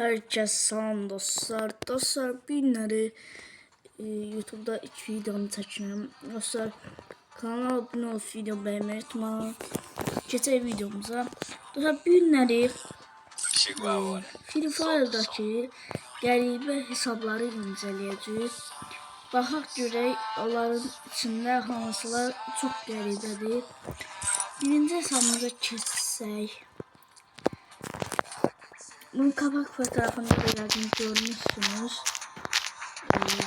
Herkes salam dostlar. Dostlar bir günləri YouTube'da 2 videomu çəkirəm. Dostlar kanala abunə olub video bəyənməyi unutmayın. Keçək videomuza. Dostlar bir günləri Free Fire'dakı qəribə hesabları incələyəcəyik. Baxaq görək onların içində hansılar çox qəribədir. Birinci hesabımıza keçsək. Bunun kapak fotoğrafını da yazdım, görmüşsünüz.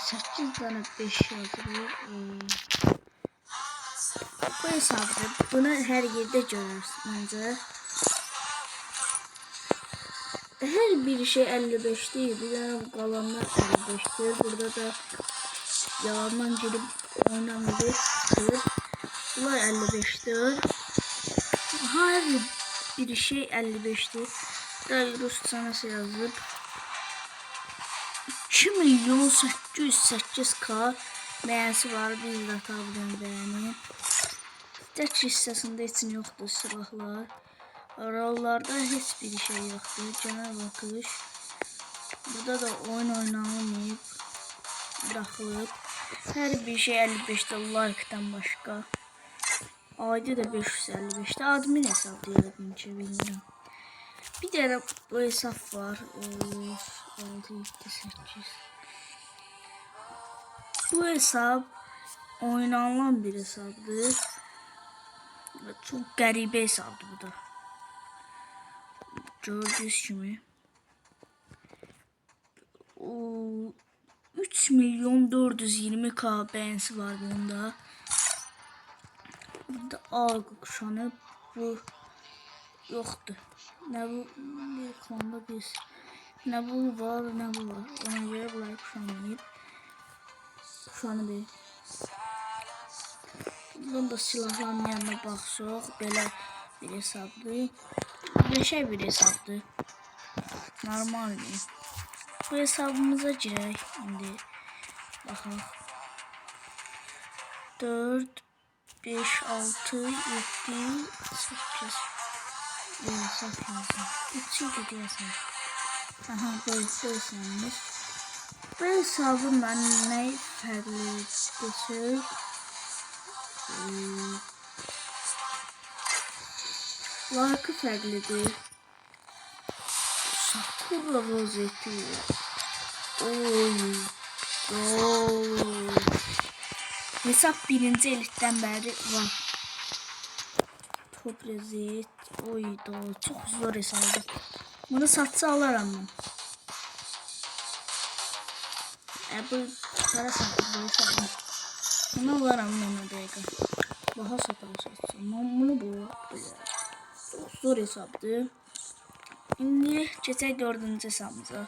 8 tane 5 yazılır. Bu hesabda bunu her yerde görürsünüz. Her bir şey 55 değil. Bir tane kalanlar 55'tir. Burada da yalandan girip oynanabilir. Bunlar 55'tir. Her bir şey 55'tir. Rusça nasıl yazılır? 2.808.000 beğenisi var. Biz de tabi beğeni. Tek hissəsində için yoktur silahlar. Aralarda hiçbir şey yoktur. Genel bakış. Burada da oyun oynanmayıb. Bırakılıb. Her bir şey 55'te like'dan başka. Ayda da 555'te admin hesabı yaradım ki bilmiyorum. Bir tane bu hesap var. 6, 7, 8. Bu hesap oynanılan bir hesapdır. Çok qəribə hesabdır bu da. Gördüğünüz gibi. 3.420.000 beğenisi var bunda. Burada algı kuşanı bu yoktu. Ne bu bir konuda biz ne bu var ne bu var. Ona göre burayı kuşanmayıp kuşanı bir. Bunda silahların yanına baxsaq belə bir hesabdır. Yaşay bir hesabdır. Normal bir. Bu hesabımıza girək indi. Baxaq. 4 5 6 7 8 hesap yazın. 3 gidiyorsun. Aha böylesiniz. Bu hesabı ben ne farklı desək. Like'ı farklıdır. Sakura rozeti. Hesap birinci elitten beri var. Top rozet. Çok zor hesabı. Bunu satsa alırım ben. Bu para satır. Bunu alırım ben o dakika. Daha satır satsam. Bunu bu. Çok zor hesaptı. Şimdi geçək 4. hesabımıza.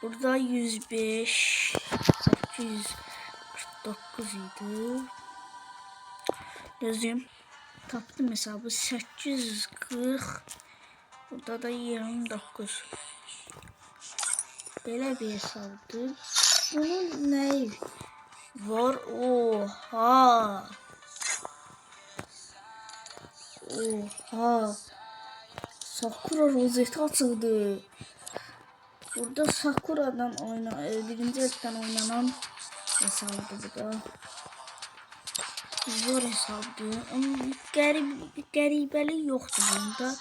Burada 105 849 idi. Yazayım. Tapdım hesabı 840. Burada da 29. Böyle bir hesaptır. Bunun ne var? Oha. Sakura rozeti açıldı. Burada Sakura'dan birinci elden oynanan hesabı bu da. Zor hesabdı. Ama qəribəlik yoktu bunda.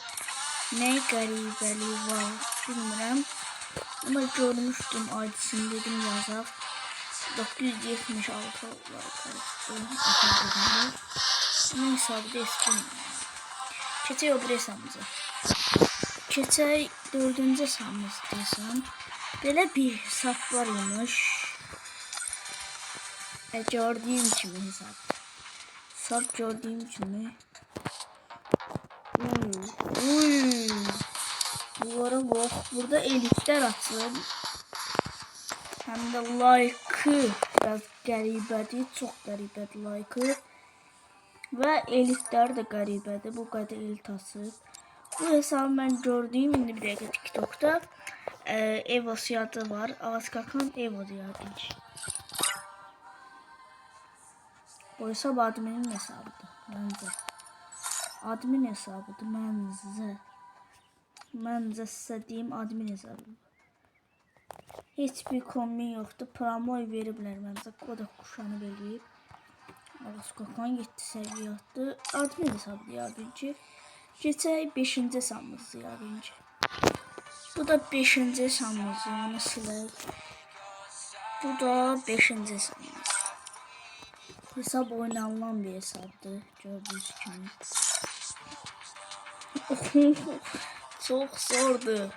Ne qəribəlik var bilmirəm. Ama görmüştüm adisini dedim yazaq. 976 var karıştı. Ne hesabı da bilmirəm. Keçək o bir hesabımıza. Keçək 4. hesabımız desəm. Belə bir hesab var imiş. Gördüyüm kimi hesab. Hesab gördüyüm kimi. Bunlara bak. Burada elitler açılır. Hem de like'ı biraz qəribədir. Çox qəribədir like'ı. Və elitlər də qəribədir. Bu qədər elit açıb. Bu hesabı ben gördüğüm indi bir dakika TikTok'ta Evo adı var. Avaskakan Evo diyor. Bu hesap adminin hesabıdır. Bence. Admin hesabıdır bence. Məncə sizə deyim, admin hesabı. Heç bir kombin yoxdur. Promoy veriblər məncə. Kodak kuşanı eləyib. Ağız qokan 7 səviyyə atdı. Admin hesabı yəqin ki. Keçək 5-ci hesabımızdır yəqin ki. Bu da 5-ci hesabımız. Yəni silək. Bu da 5-ci hesabımız. Hesab oynanılan bir hesabdır. Gördüyünüz kimi. Çok zordu.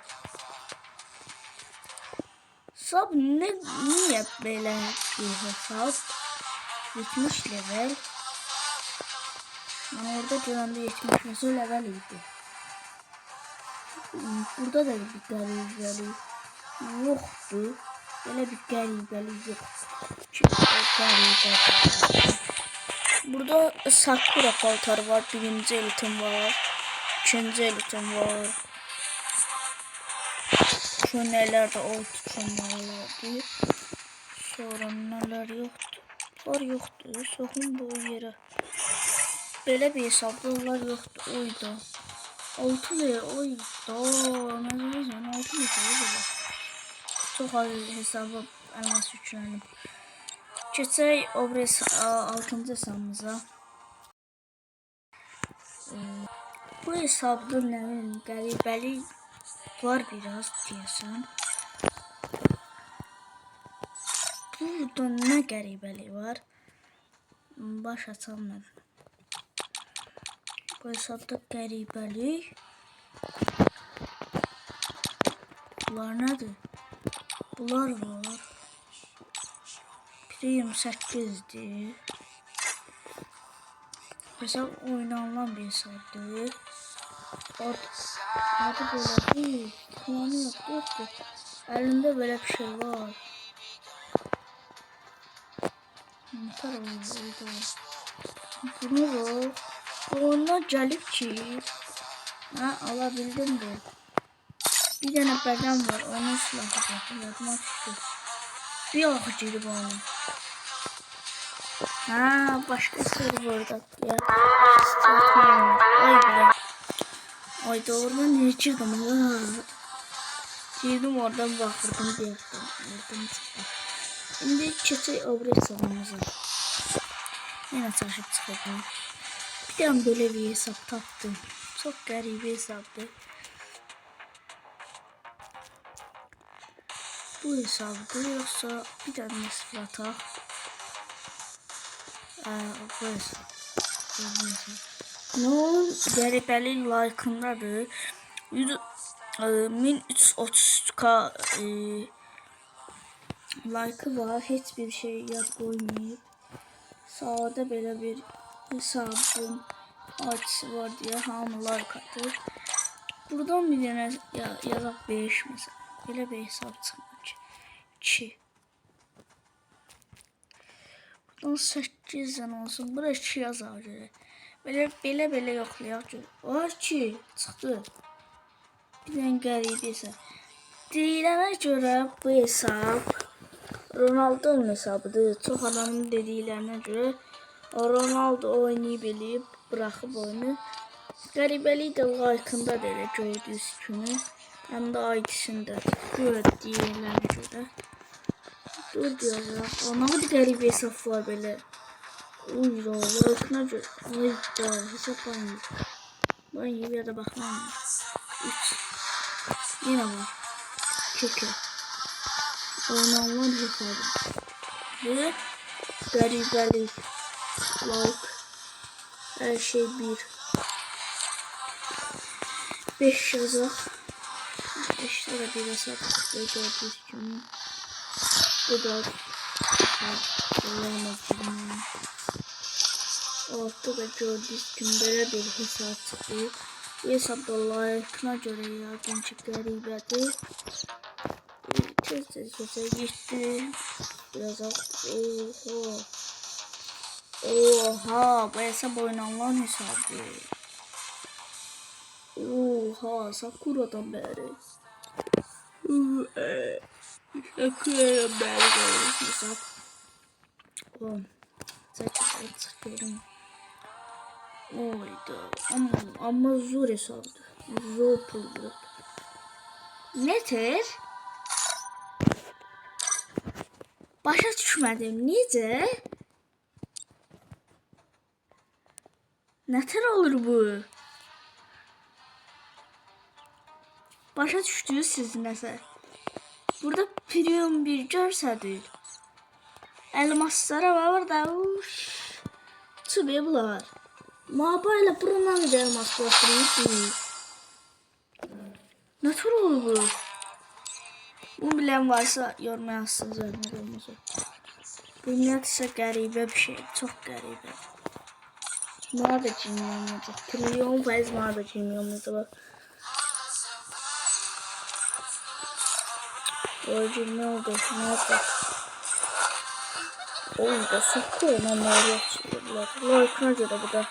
Hesab niye böyle bir hesap? 70 level. Ben orada görəndə 70 level idi. Burada da bir qəribəlik yoxdur. Belə bir qəribəlik yoxdur. Burada Sakura paltarı var. Birinci elitim var. İkinci elitim var. Şunlar da oldu. Şunlar sonra neler yoktu. Var yoktu. Sokun bu yere. Böyle bir hesaplar yoktu. Oydu. 6 ve oydu. Mesela 6 mesela. Çok az hesabı elmas üçlerim. Keçək obres 6-cı hesabımıza. Bu hesabda nə qəribəlik var biraz deyəsən. Burada nə qəribəlik var? Baş açam mən. Bu hesabda qəribəlik. Bunlar nədir? Bunlar var. 28'dir. Hesap oynanılan bir hesapdır. Adı böyle değil. Kullanı yoktu. Elinde böyle bir şey var. Yeter oldu. Bunu var. Ona gelip ki. Ha, alabildim de. Bir tane beden var. Onun silahı. Yadıma düştü. Bir akıcıydı bana. Ha, başka serverda ya. Ay bile. Ay doğrudan ne girdim ha. Girdim oradan bakırdım bir yerden. Oradan çıktım. Şimdi keçək obres hesabımıza. Yine taşıp çıkardım. Bir tane böyle bir hesap tapdım. Çok garip bir hesaptı. Bu hesabı yoksa bir tane mesaj atak. Bu hesap. Bunun qəribəlik like'ındadır. 1330k like'ı var. Hiçbir şey yad koymayıb. Sağda belə bir hesabın açısı var diye hamı like atır. Buradan bir tane yazaq 5 mesela. Belə bir hesab çıxmış. 2. Buradan 8 tane olsun. Buraya 2 yazar görə. Belə yoxlayaq görə. O 2 çıxdı. Bir tane qəribə hesab. Deyilənə görə bu hesab Ronaldo'nun hesabıdır. Çox adamın dediklərinə görə Ronaldo oynayıb eləyib, bıraxıb oyunu. Qəribəlik də like'ında da elə gördüyünüz kimi. Həm də ID'sində deyilənə görə. Dur deyəcək. Ona da qəribə hesab var belə. Uyra, like'ına görə. Uyda, hesab aynı. Aynı ya da baxmayın. 3. Yine var. Çünkü oynanılan hesabı. Ve garibelik. Like. Her şey bir. 5 yazak. 5'te de bir hesap. Ve gördüğünüz gibi. Bu da ortada da gördüğünüz gibi böyle bir hesap çıktı. Bu hesapta like'ına göre yaqin ki qəribədir. Tez keçə getdi. Biraz oha. Oha, bu hesap oynanılan hesabdır. Oha, Sakura'dan beri. Sakura'dan beri hesap. Zaten çıkıyorum. Oydu. Ama zor hesaptı. Zor puldu. Nedir? Başa düşmədim. Necə? Nətər olur bu? Başa düşdünüz siz nəsə? Burada premium bir görsədik. Elmaslara var da bunlar. Mobile buradan da elmas batırıyıb. Nətər olur bu? Bunu bilən varsa yoruma yazsın zəhmət olmasa. Bu ümumiyyətlə qəribə bir şey. Çox qəribə. Mənə də cimyonlayacaq. Trilyon faiz mənə də cimyonlayacaq. Orada ne oldu? Ne yapacak? Oğlum da sokuyor. Onlar yapıyorlar. Like'ına göre bu da.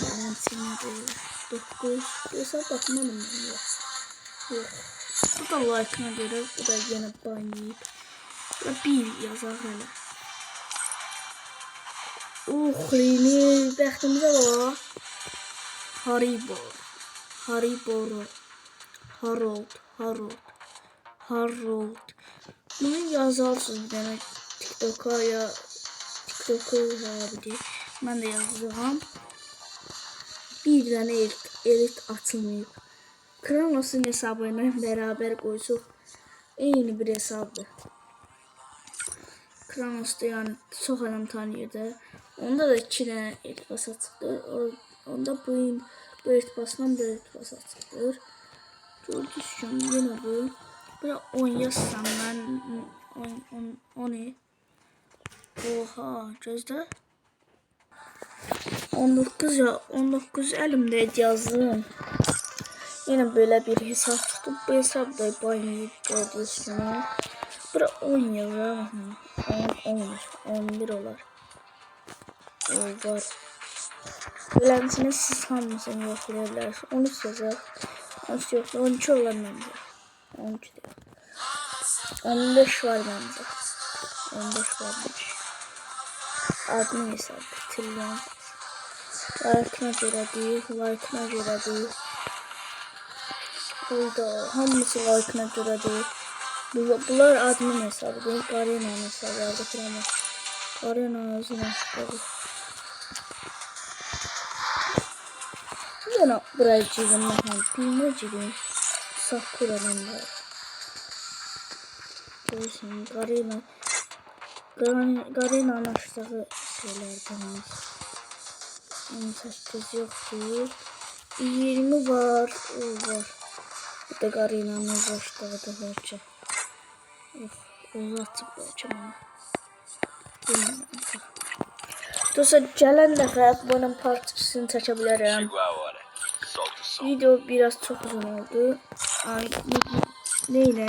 Ben seni değil. 9. Hesap bakmadım ben ya. Yok. Bu da like'ına göre. Bu da yine banlayıp. Bir yazar hele. Yeni bəxtimizə var. Haribo. Harold. Bunu yazarsınız bir dənə TikTok'a ya TikTok'a mən də yazacağım. Bir dənə elit açılmayıb. Kronos'un hesabını beraber koysak eyni bir hesabdır. Kronos'da yani çok adam tanıyordu. Onda da 2 dənə elitbas açıqdır. Onda bu elitbasdan bir elitbas açıqdır. Gördüyünüz kimi yine bu. Bura 10 yazsam ben 10. Oha gözde. 19 ya 19 elimde yazdım. Yine böyle bir hesap tuttum. Bu hesapta banyo gördüğünüz gibi. Bura 10 yazar. 11 olar. Var. Öylesine siz hamısını yoklayabilirsiniz. 13 yazar. 13 yok. 12 olan bence. 12 değil. 15 var bence. 15 varmış. Admin hesabı. Trilyon. Like'ına göre değil. Burada hamısı like'ına göre değil. Bunlar admin hesabı değil. Garena'nın hesabı. Garena ağzına çıkardı. Yine buraya çizim. Bilme çizim. Sakura'nın var. Görüyorsun Garena'nın aşağı şeylerden. 18 yoktur. 20 var. O var. Bu da Garena'nın aşağı da var. Uzatıp bakacağım. Dostlar gələn dəfə bunun part 2'sini çəkə Video biraz çok uzun oldu. Neyle?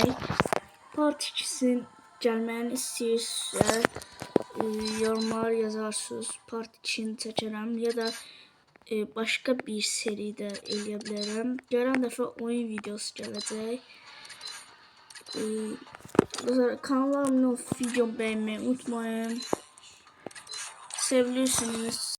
Part 2'sinin gəlməyini istəyirsə yorumlar yazarsınız. Part 2'ni çəkərəm ya da başka bir seride eləyə bilərəm. Gələn dəfə oyun videosu gələcək. Kanalıma video beğenmeyi unutmayın. Sevilirsiniz.